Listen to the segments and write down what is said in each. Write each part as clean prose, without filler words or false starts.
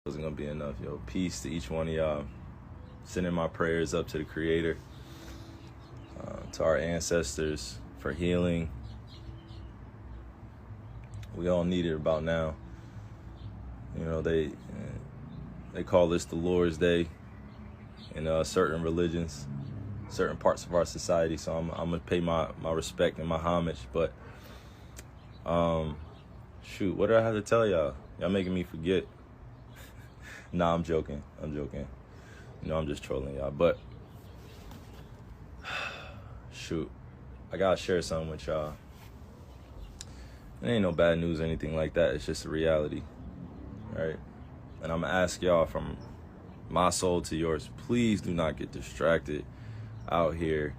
Wasn't gonna be enough. Yo, peace to each one of y'all. Sending my prayers up to the Creator, to our ancestors for healing. We all need it about now. You know, they call this the Lord's Day in certain religions, certain parts of our society. So I'm gonna pay my respect and my homage. But shoot, what do I have to tell y'all? Y'all making me forget. Nah, I'm joking. You know, I'm just trolling y'all. But shoot, I gotta share something with y'all. It ain't no bad news or anything like that. It's just a reality, right? And I'm gonna ask y'all from my soul to yours, please do not get distracted out here.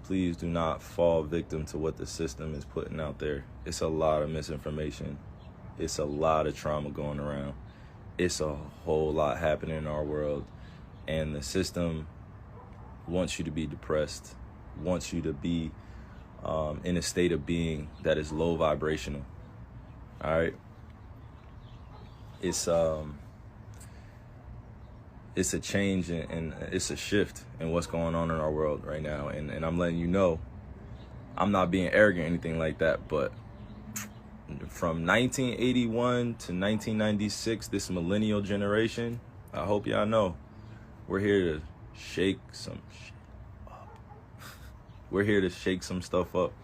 Please do not fall victim to what the system is putting out there. It's a lot of misinformation. It's a lot of trauma going around. It's a whole lot happening in our world. And the system wants you to be depressed, wants you to be in a state of being that is low vibrational. All right. It's a change and it's a shift in what's going on in our world right now. And I'm letting you know, I'm not being arrogant or anything like that, but from 1981 to 1996, this millennial generation, I hope y'all know, we're here to shake some shit up. We're here to shake some stuff up.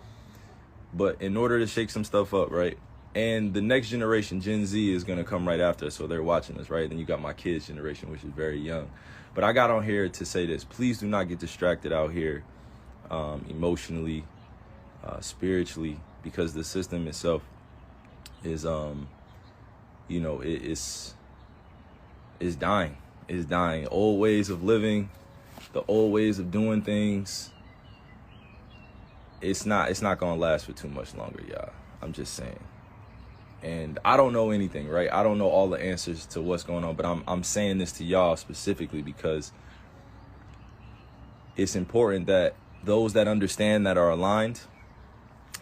But in order to shake some stuff up, right? And the next generation, Gen Z, is going to come right after us, so they're watching us, right? Then you got my kids' generation, which is very young. But I got on here to say this. Please do not get distracted out here emotionally, spiritually, because the system itself is, you know, it's dying. It's dying. Old ways of living, the old ways of doing things, it's not going to last for too much longer, y'all. I'm just saying. And I don't know anything, right? I don't know all the answers to what's going on, but I'm saying this to y'all specifically because it's important that those that understand, that are aligned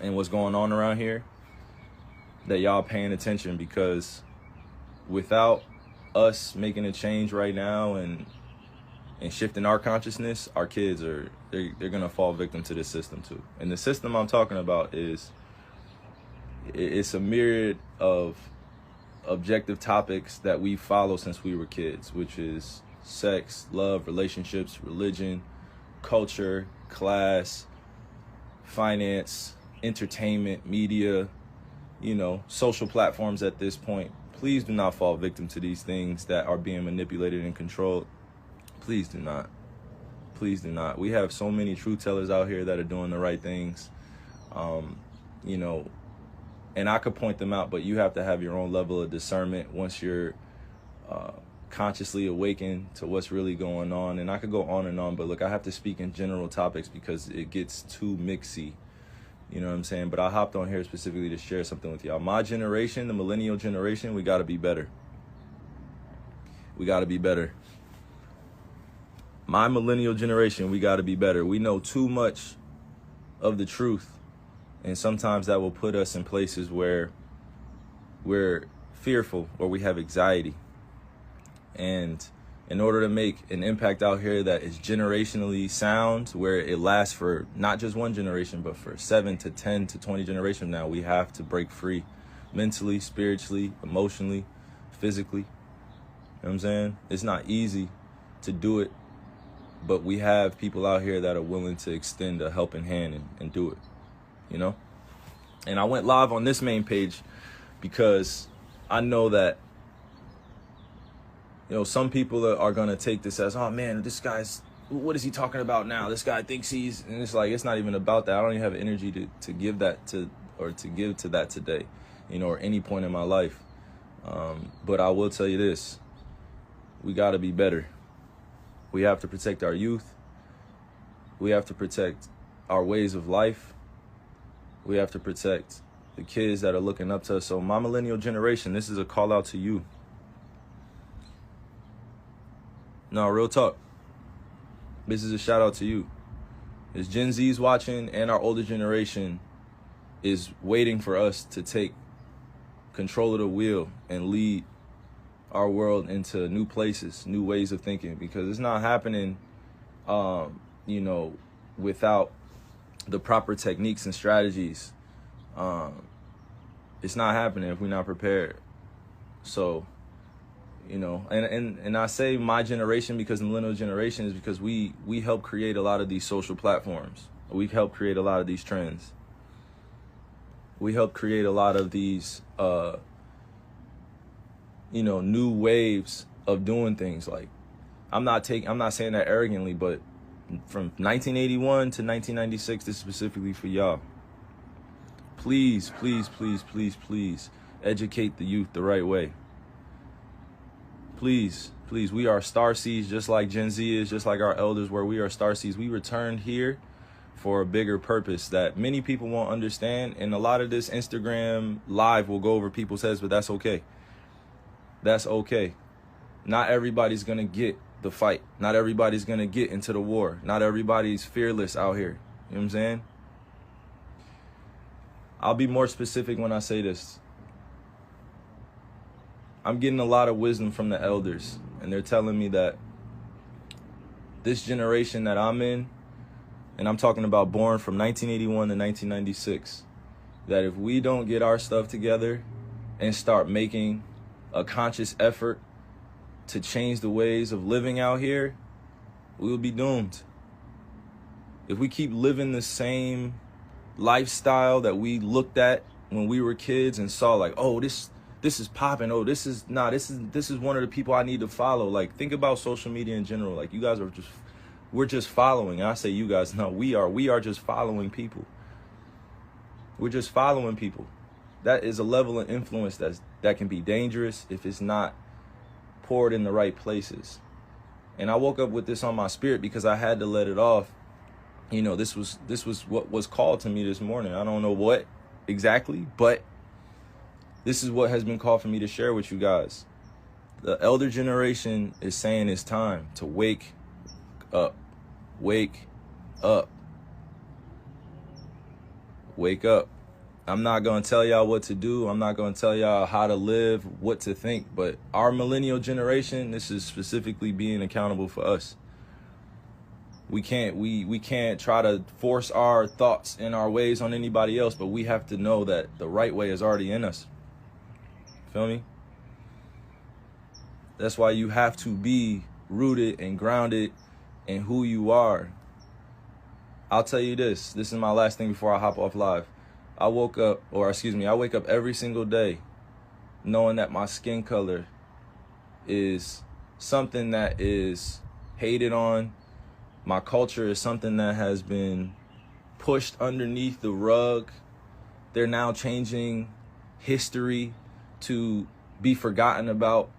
and what's going on around here, that y'all paying attention, because without us making a change right now and shifting our consciousness, our kids they're gonna fall victim to this system too. And the system I'm talking about it's a myriad of objective topics that we follow since we were kids, which is sex, love, relationships, religion, culture, class, finance, entertainment, media, you know, social platforms at this point. Please do not fall victim to these things that are being manipulated and controlled. Please do not. Please do not. We have so many truth tellers out here that are doing the right things, you know, and I could point them out, but you have to have your own level of discernment once you're consciously awakened to what's really going on. And I could go on and on, but look, I have to speak in general topics because it gets too mixy. You know what I'm saying? But I hopped on here specifically to share something with y'all. My generation, the millennial generation, we got to be better. We got to be better. My millennial generation, we got to be better. We know too much of the truth. And sometimes that will put us in places where we're fearful or we have anxiety. And in order to make an impact out here that is generationally sound, where it lasts for not just one generation, but for 7 to 10 to 20 generations now, we have to break free mentally, spiritually, emotionally, physically. You know what I'm saying? It's not easy to do it, but we have people out here that are willing to extend a helping hand and do it, you know? And I went live on this main page because I know that, you know, some people are going to take this as, oh man, this guy's, what is he talking about now? This guy thinks he's, and it's like, it's not even about that. I don't even have energy to give that to, or to give to that today, you know, or any point in my life. But I will tell you this, we got to be better. We have to protect our youth. We have to protect our ways of life. We have to protect the kids that are looking up to us. So my millennial generation, this is a call out to you. No, real talk. This is a shout out to you. As Gen Z's watching and our older generation is waiting for us to take control of the wheel and lead our world into new places, new ways of thinking, because it's not happening, without the proper techniques and strategies. It's not happening if we're not prepared. So, and I say my generation because the millennial generation is because we help create a lot of these social platforms. We help create a lot of these trends. We help create a lot of these, new waves of doing things. Like, I'm not saying that arrogantly, but from 1981 to 1996, this is specifically for y'all. Please, please, please, please, please educate the youth the right way. Please, please, we are starseeds just like Gen Z is, just like our elders were. We are starseeds. We returned here for a bigger purpose that many people won't understand. And a lot of this Instagram live will go over people's heads, but that's okay. That's okay. Not everybody's going to get the fight. Not everybody's going to get into the war. Not everybody's fearless out here. You know what I'm saying? I'll be more specific when I say this. I'm getting a lot of wisdom from the elders, and they're telling me that this generation that I'm in, and I'm talking about born from 1981 to 1996, that if we don't get our stuff together and start making a conscious effort to change the ways of living out here, we will be doomed. If we keep living the same lifestyle that we looked at when we were kids and saw like, oh, this is popping. Oh, this is one of the people I need to follow. Like, think about social media in general. Like, you guys we're just following. And I say you guys, no, we are just following people. We're just following people. That is a level of influence that can be dangerous if it's not poured in the right places. And I woke up with this on my spirit because I had to let it off. This was what was called to me this morning. I don't know what exactly, but this is what has been called for me to share with you guys. The elder generation is saying it's time to wake up. Wake up. Wake up. I'm not going to tell y'all what to do. I'm not going to tell y'all how to live, what to think. But our millennial generation, this is specifically being accountable for us. We can't try to force our thoughts and our ways on anybody else, but we have to know that the right way is already in us. Feel me? That's why you have to be rooted and grounded in who you are. I'll tell you this. This is my last thing before I hop off live. I wake up every single day knowing that my skin color is something that is hated on. My culture is something that has been pushed underneath the rug. They're now changing history to be forgotten about.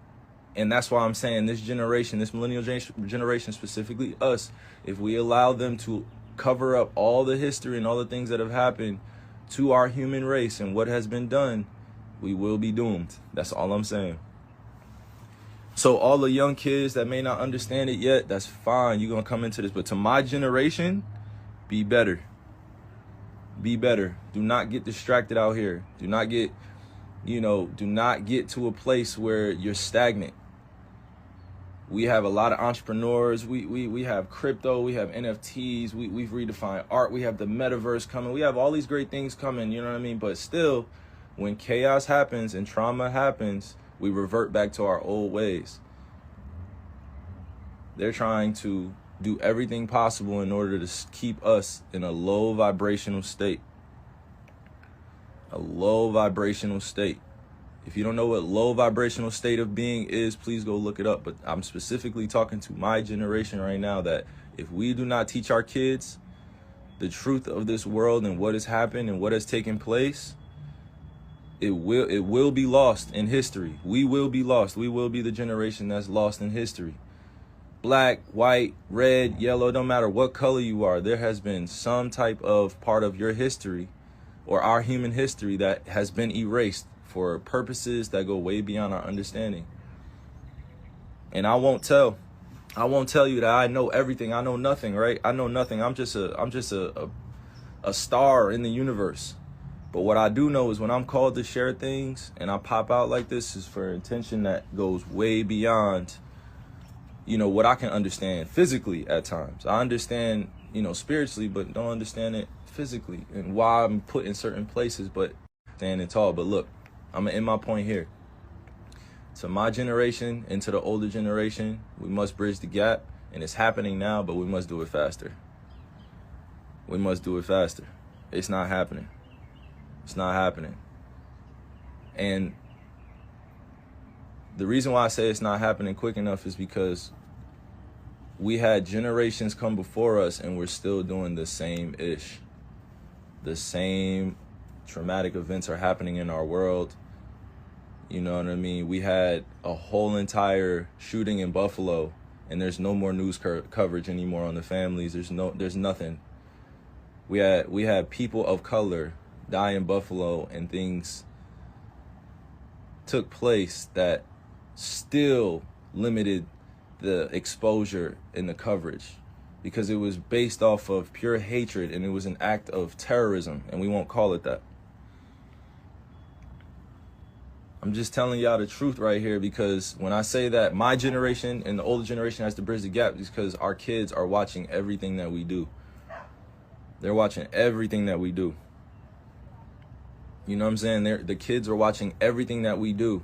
And that's why I'm saying this generation, this millennial generation, specifically us, if we allow them to cover up all the history and all the things that have happened to our human race and what has been done, we will be doomed. That's all I'm saying. So all the young kids that may not understand it yet, that's fine. You're going to come into this. But to my generation, be better. Be better. Do not get distracted out here. Do not get to a place where you're stagnant. We have a lot of entrepreneurs. We have crypto. We have NFTs. We've redefined art. We have the metaverse coming. We have all these great things coming. You know what I mean? But still, when chaos happens and trauma happens, we revert back to our old ways. They're trying to do everything possible in order to keep us in a low vibrational state. A low vibrational state. If you don't know what low vibrational state of being is, please go look it up. But I'm specifically talking to my generation right now that if we do not teach our kids the truth of this world and what has happened and what has taken place, it will be lost in history. We will be lost. We will be the generation that's lost in history. Black, white, red, yellow, don't matter what color you are, there has been some type of part of your history or our human history that has been erased for purposes that go way beyond our understanding. And I won't tell you that I know everything. I know nothing, right? I know nothing. I'm just a star in the universe. But what I do know is when I'm called to share things and I pop out like this is for intention that goes way beyond, you know, what I can understand physically at times. I understand, you know, spiritually, but don't understand it physically and why I'm put in certain places, but standing tall. But look, I'm gonna end my point here. To my generation and to the older generation, we must bridge the gap, and it's happening now, but we must do it faster. We must do it faster. It's not happening. It's not happening. And the reason why I say it's not happening quick enough is because we had generations come before us and we're still doing the same ish. The same traumatic events are happening in our world. You know what I mean? We had a whole entire shooting in Buffalo and there's no more news coverage anymore on the families. There's nothing. We had people of color die in Buffalo, and things took place that still limited the exposure and the coverage because it was based off of pure hatred, and it was an act of terrorism, and we won't call it that. I'm just telling y'all the truth right here, because when I say that my generation and the older generation has to bridge the gap, it's because our kids are watching everything that we do. They're watching everything that we do. You know what I'm saying? The kids are watching everything that we do,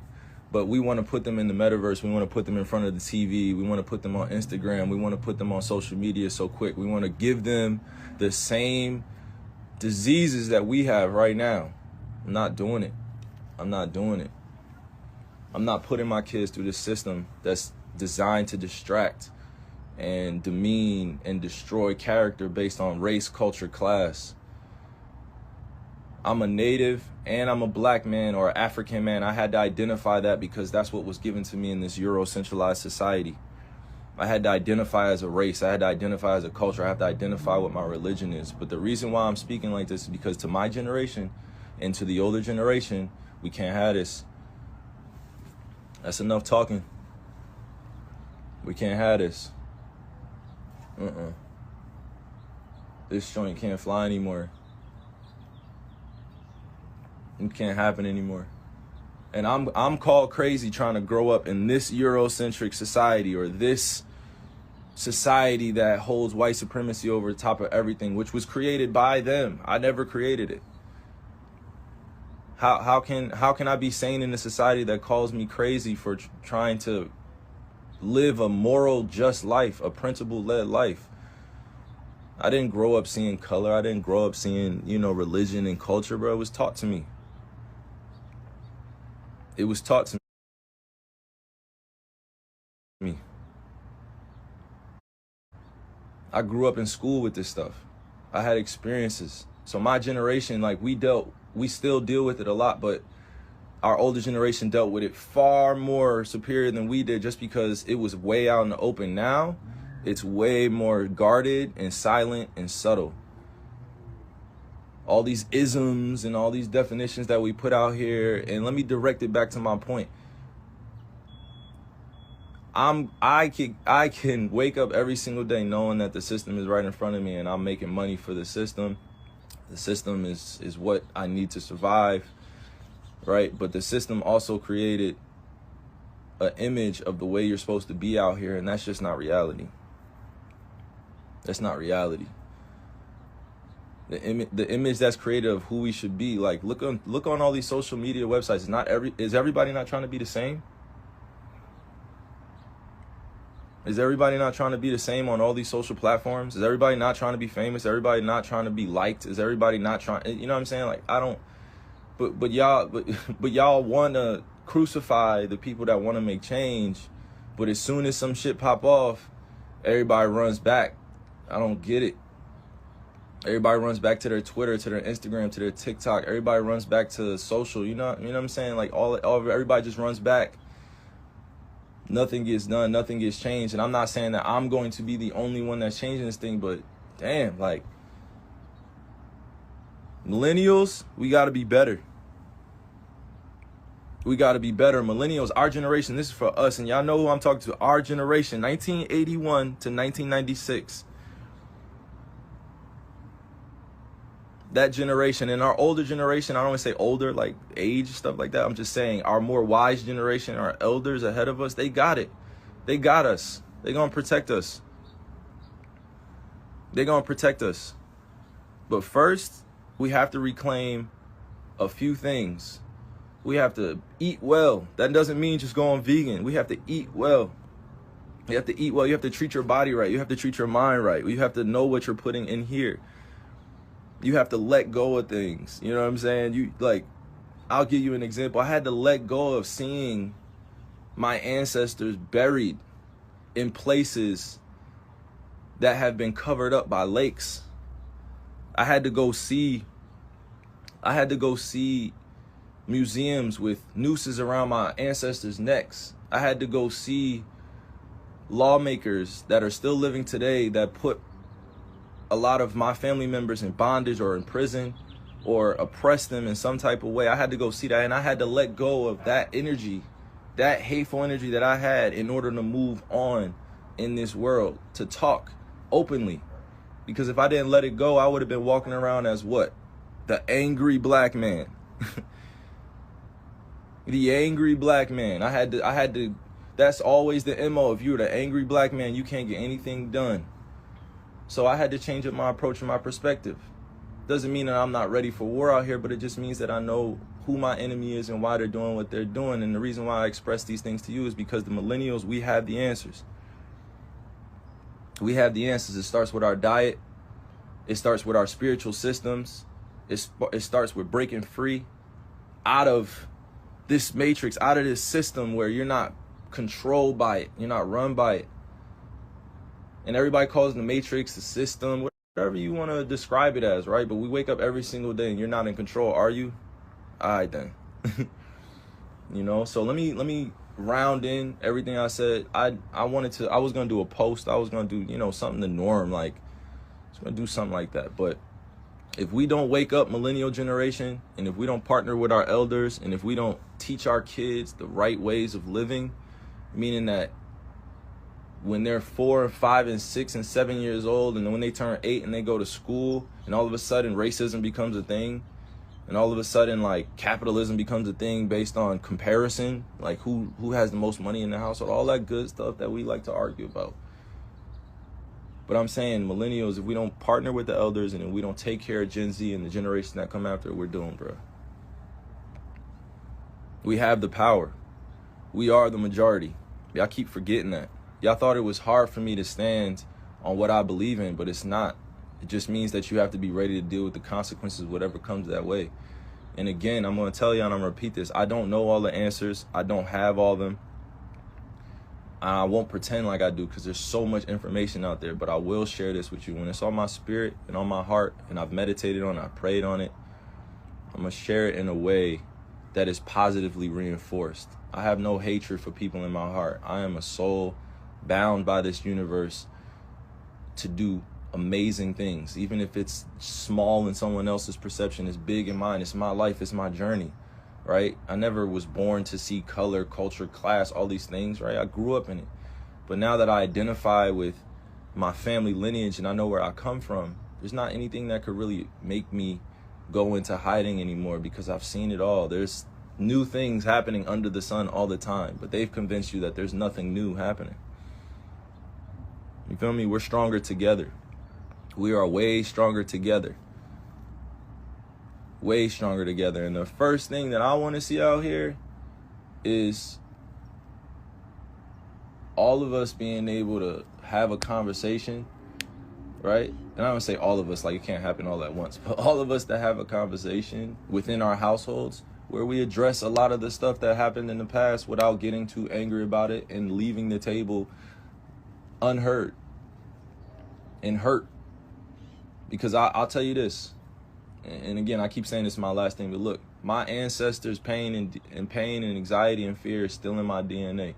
but we want to put them in the metaverse. We want to put them in front of the TV. We want to put them on Instagram. We want to put them on social media so quick. We want to give them the same diseases that we have right now. I'm not doing it. I'm not doing it. I'm not putting my kids through this system that's designed to distract and demean and destroy character based on race, culture, class. I'm a native and I'm a black man or African man. I had to identify that because that's what was given to me in this Euro-centralized society. I had to identify as a race. I had to identify as a culture. I have to identify what my religion is. But the reason why I'm speaking like this is because to my generation and to the older generation, we can't have this. That's enough talking. We can't have this. This joint can't fly anymore. It can't happen anymore. And I'm called crazy trying to grow up in this Eurocentric society, or this society that holds white supremacy over the top of everything, which was created by them. I never created it. How can I be sane in a society that calls me crazy for trying to live a moral, just life, a principle-led life? I didn't grow up seeing color. I didn't grow up seeing, you know, religion and culture, bro. It was taught to me. It was taught to me. I grew up in school with this stuff. I had experiences. So my generation, like, we still deal with it a lot, but our older generation dealt with it far more superior than we did, just because it was way out in the open. Now it's way more guarded and silent and subtle. All these isms and all these definitions that we put out here. And let me direct it back to my point. I can wake up every single day knowing that the system is right in front of me and I'm making money for the system. The system is what I need to survive, right? But the system also created an image of the way you're supposed to be out here, and that's just not reality. That's not reality. The image that's created of who we should be, like, look on all these social media websites. Is everybody not trying to be the same? Is everybody not trying to be the same on all these social platforms? Is everybody not trying to be famous? Everybody not trying to be liked? Is everybody not trying? You know what I'm saying? Like, I don't. But y'all want to crucify the people that want to make change. But as soon as some shit pop off, everybody runs back. I don't get it. Everybody runs back to their Twitter, to their Instagram, to their TikTok. Everybody runs back to social. You know what I'm saying? Like, everybody just runs back. Nothing gets done. Nothing gets changed. And I'm not saying that I'm going to be the only one that's changing this thing, but damn, like, millennials, we got to be better. We got to be better. Millennials, our generation, this is for us. And y'all know who I'm talking to. Our generation, 1981 to 1996. that generation and our older generation, I don't want to say older, like age, stuff like that. I'm just saying our more wise generation, our elders ahead of us, they got it. They got us. They're going to protect us. They're going to protect us. But first, we have to reclaim a few things. We have to eat well. That doesn't mean just going vegan. We have to eat well. You have to eat well. You have to treat your body right. You have to treat your mind right. You have to know what you're putting in here. You have to let go of things. You know what I'm saying? I'll give you an example. I had to let go of seeing my ancestors buried in places that have been covered up by lakes. I had to go see museums with nooses around my ancestors' necks. I had to go see lawmakers that are still living today that put a lot of my family members in bondage or in prison or oppress them in some type of way. I had to go see that, and I had to let go of that energy, that hateful energy that I had, in order to move on in this world, to talk openly. Because if I didn't let it go, I would have been walking around as what? The angry black man. The angry black man. I had to, that's always the MO. If you're the angry black man, you can't get anything done. So I had to change up my approach and my perspective. Doesn't mean that I'm not ready for war out here, but it just means that I know who my enemy is and why they're doing what they're doing. And the reason why I express these things to you is because the millennials, we have the answers. We have the answers. It starts with our diet. It starts with our spiritual systems. It starts with breaking free out of this matrix, out of this system where you're not controlled by it. You're not run by it. And everybody calls it the matrix, the system, whatever you want to describe it as, right? But we wake up every single day and you're not in control, are you? All right, then. You know, so let me round in everything I said. I was going to do a post. I was going to do, something the norm, like, I was going to do something like that. But if we don't wake up, millennial generation, and if we don't partner with our elders, and if we don't teach our kids the right ways of living, meaning that when they're 4 and 5 and 6 and 7 years old, and then when they turn 8 and they go to school, and all of a sudden racism becomes a thing, and all of a sudden like capitalism becomes a thing based on comparison, like who has the most money in the household, all that good stuff that we like to argue about. But I'm saying millennials, if we don't partner with the elders and if we don't take care of Gen Z and the generation that come after, we're doomed, bro. We have the power. We are the majority. Y'all keep forgetting that. Y'all thought it was hard for me to stand on what I believe in, but it's not. It just means that you have to be ready to deal with the consequences, whatever comes that way. And again, I'm going to tell you, and I'm going to repeat this. I don't know all the answers. I don't have all of them. I won't pretend like I do because there's so much information out there, but I will share this with you. When it's on my spirit and on my heart and I've meditated on it, I prayed on it, I'm going to share it in a way that is positively reinforced. I have no hatred for people in my heart. I am a soul bound by this universe to do amazing things. Even if it's small in someone else's perception, it's big in mine. It's my life, it's my journey, right? I never was born to see color, culture, class, all these things, right? I grew up in it. But now that I identify with my family lineage and I know where I come from, there's not anything that could really make me go into hiding anymore because I've seen it all. There's new things happening under the sun all the time, but they've convinced you that there's nothing new happening. You feel me? We're stronger together. We are way stronger together. Way stronger together. And the first thing that I want to see out here is all of us being able to have a conversation, right? And I don't say all of us, like it can't happen all at once, but all of us that have a conversation within our households where we address a lot of the stuff that happened in the past without getting too angry about it and leaving the table unheard and hurt. Because I'll tell you this, and again, I keep saying this is my last thing, but look, my ancestors' pain and anxiety and fear is still in my DNA.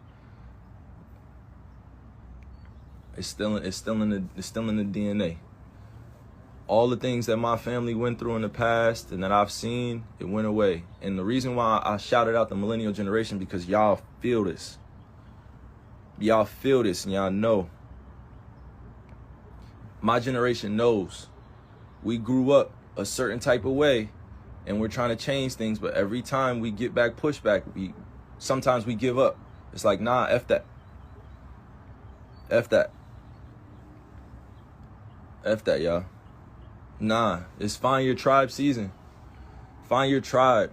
It's still in the DNA. All the things that my family went through in the past and that I've seen, it went away. And the reason why I shouted out the millennial generation, because y'all feel this. Y'all feel this and y'all know. My generation knows. We grew up a certain type of way, and we're trying to change things, but every time we get back pushback, sometimes we give up. It's like, nah, F that. F that. F that, y'all. Nah, it's find your tribe season. Find your tribe.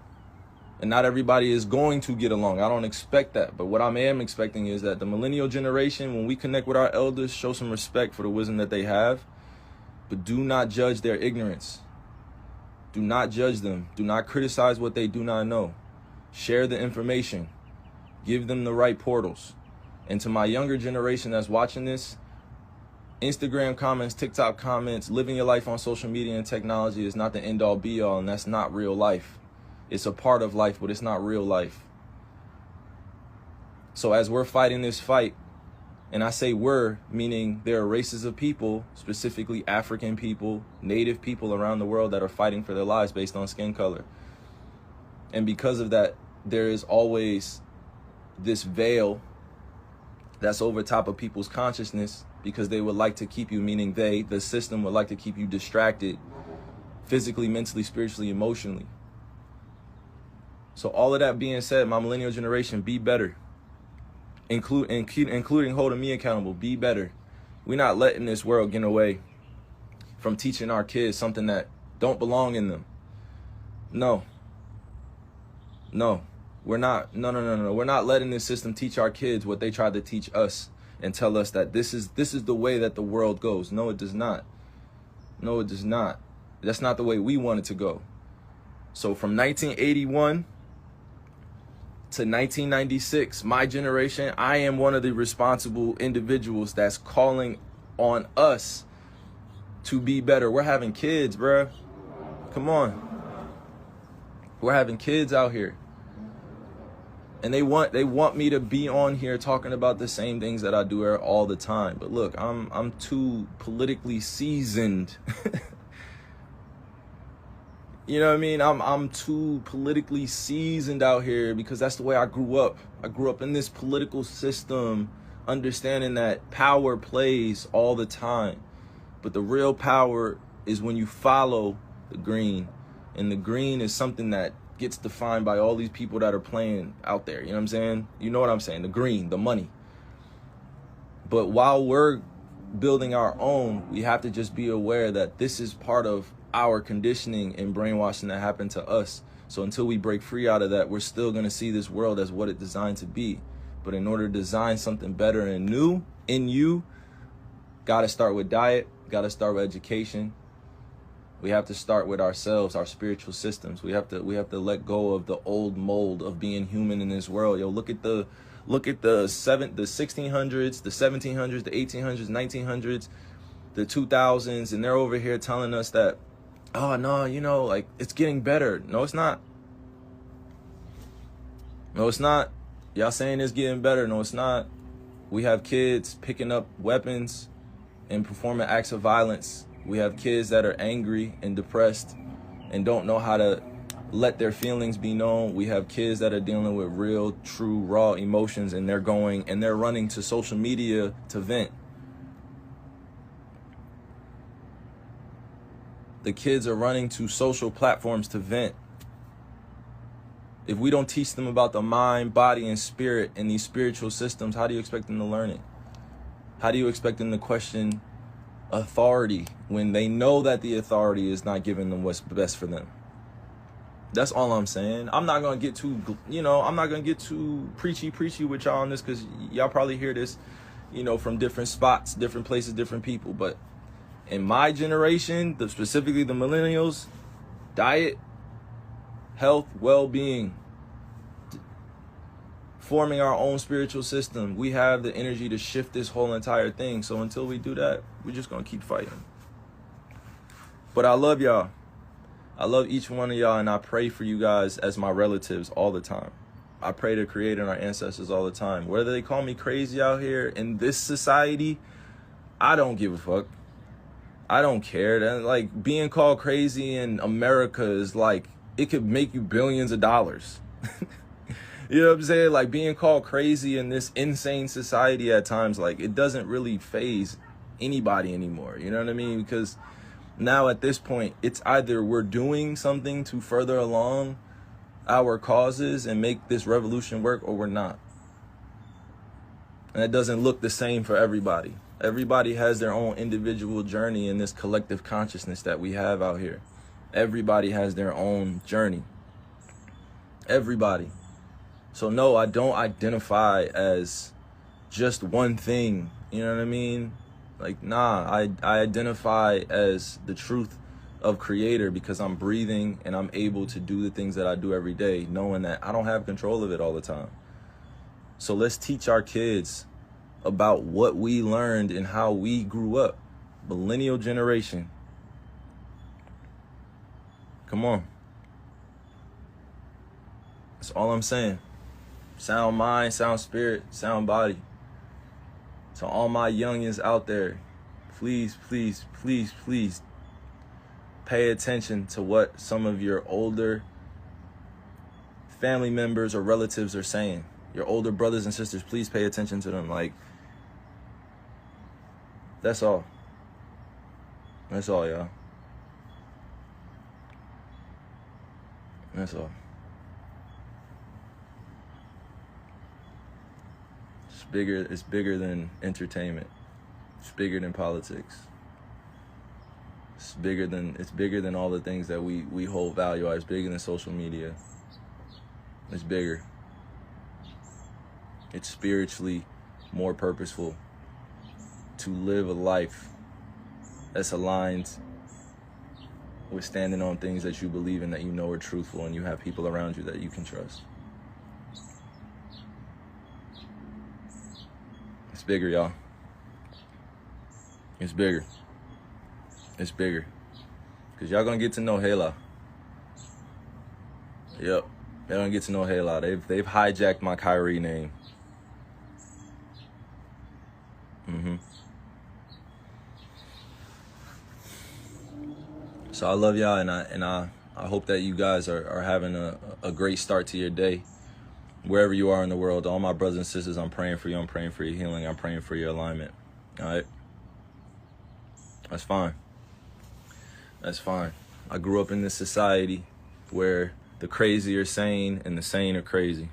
And not everybody is going to get along. I don't expect that. But what I am expecting is that the millennial generation, when we connect with our elders, show some respect for the wisdom that they have, but do not judge their ignorance. Do not judge them. Do not criticize what they do not know. Share the information. Give them the right portals. And to my younger generation that's watching this, Instagram comments, TikTok comments, living your life on social media and technology is not the end-all be-all, and that's not real life. It's a part of life, but it's not real life. So as we're fighting this fight, and I say we're, meaning there are races of people, specifically African people, native people around the world that are fighting for their lives based on skin color. And because of that, there is always this veil that's over top of people's consciousness, because they would like to keep you, meaning the system would like to keep you distracted physically, mentally, spiritually, emotionally. So all of that being said, my millennial generation, be better. Including holding me accountable, be better. We're not letting this world get away from teaching our kids something that don't belong in them. No, we're not. No. We're not letting this system teach our kids what they tried to teach us and tell us that this is the way that the world goes. No, it does not. No, it does not. That's not the way we want it to go. So from 1981 to 1996, my generation, I am one of the responsible individuals that's calling on us to be better. We're having kids, bruh. Come on. We're having kids out here. And they want me to be on here talking about the same things that I do all the time. But look, I'm too politically seasoned. You know what I mean? I'm too politically seasoned out here because that's the way I grew up. I grew up in this political system, understanding that power plays all the time. But the real power is when you follow the green. And the green is something that gets defined by all these people that are playing out there. You know what I'm saying? You know what I'm saying? The green, the money. But while we're building our own, we have to just be aware that this is part of our conditioning and brainwashing that happened to us. So until we break free out of that, we're still going to see this world as what it's designed to be. But in order to design something better and new in you, got to start with diet, got to start with education. We have to start with ourselves, our spiritual systems. We have to let go of the old mold of being human in this world. Yo, look at the 1600s, the 1700s, the 1800s, 1900s, the 2000s, and they're over here telling us that, oh no, like it's getting better. No, it's not. No, it's not. Y'all saying it's getting better. No, it's not. We have kids picking up weapons and performing acts of violence. We have kids that are angry and depressed and don't know how to let their feelings be known. We have kids that are dealing with real, true, raw emotions, and they're running to social media to vent. The kids are running to social platforms to vent. If we don't teach them about the mind, body, and spirit and these spiritual systems, how do you expect them to learn it? How do you expect them to question authority when they know that the authority is not giving them what's best for them? That's all I'm saying. I'm not going to get too preachy with y'all on this, because y'all probably hear this, from different spots, different places, different people. But in my generation, specifically the millennials, diet, health, well-being, forming our own spiritual system. We have the energy to shift this whole entire thing. So until we do that, we're just going to keep fighting. But I love y'all. I love each one of y'all, and I pray for you guys as my relatives all the time. I pray to Creator and our ancestors all the time. Whether they call me crazy out here in this society, I don't give a fuck. I don't care. That, like, being called crazy in America is like, it could make you billions of dollars. You know what I'm saying? Like, being called crazy in this insane society at times, like, it doesn't really faze anybody anymore. You know what I mean? Because Now at this point, it's either we're doing something to further along our causes and make this revolution work, or we're not. And it doesn't look the same for everybody. Everybody has their own individual journey in this collective consciousness that we have out here. Everybody has their own journey. Everybody. So no, I don't identify as just one thing. You know what I mean? Like, nah, I identify as the truth of creator because I'm breathing and I'm able to do the things that I do every day, knowing that I don't have control of it all the time. So let's teach our kids about what we learned and how we grew up. Millennial generation. Come on. That's all I'm saying. Sound mind, sound spirit, sound body. So all my youngins out there, please, please, please, please pay attention to what some of your older family members or relatives are saying. Your older brothers and sisters, please pay attention to them. Like, that's all. That's all, y'all. That's all. It's bigger than entertainment. It's bigger than politics. It's bigger than all the things that we hold value on. It's bigger than social media. It's bigger. It's spiritually more purposeful to live a life that's aligned with standing on things that you believe in, that you know are truthful, and you have people around you that you can trust. It's bigger, y'all. It's bigger. It's bigger. Because y'all gonna get to know Hela. Yep. They're gonna get to know Hela. They've hijacked my Kyrie name. So I love y'all, and I hope that you guys are having a great start to your day. Wherever you are in the world, all my brothers and sisters, I'm praying for you. I'm praying for your healing. I'm praying for your alignment. All right? That's fine. That's fine. I grew up in this society where the crazy are sane and the sane are crazy.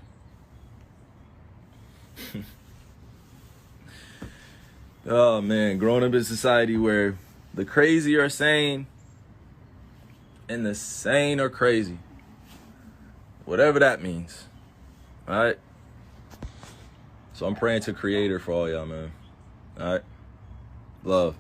Oh, man. Growing up in a society where the crazy are sane and the sane are crazy. Whatever that means. All right? So I'm praying to Creator for all y'all, man. All right? Love.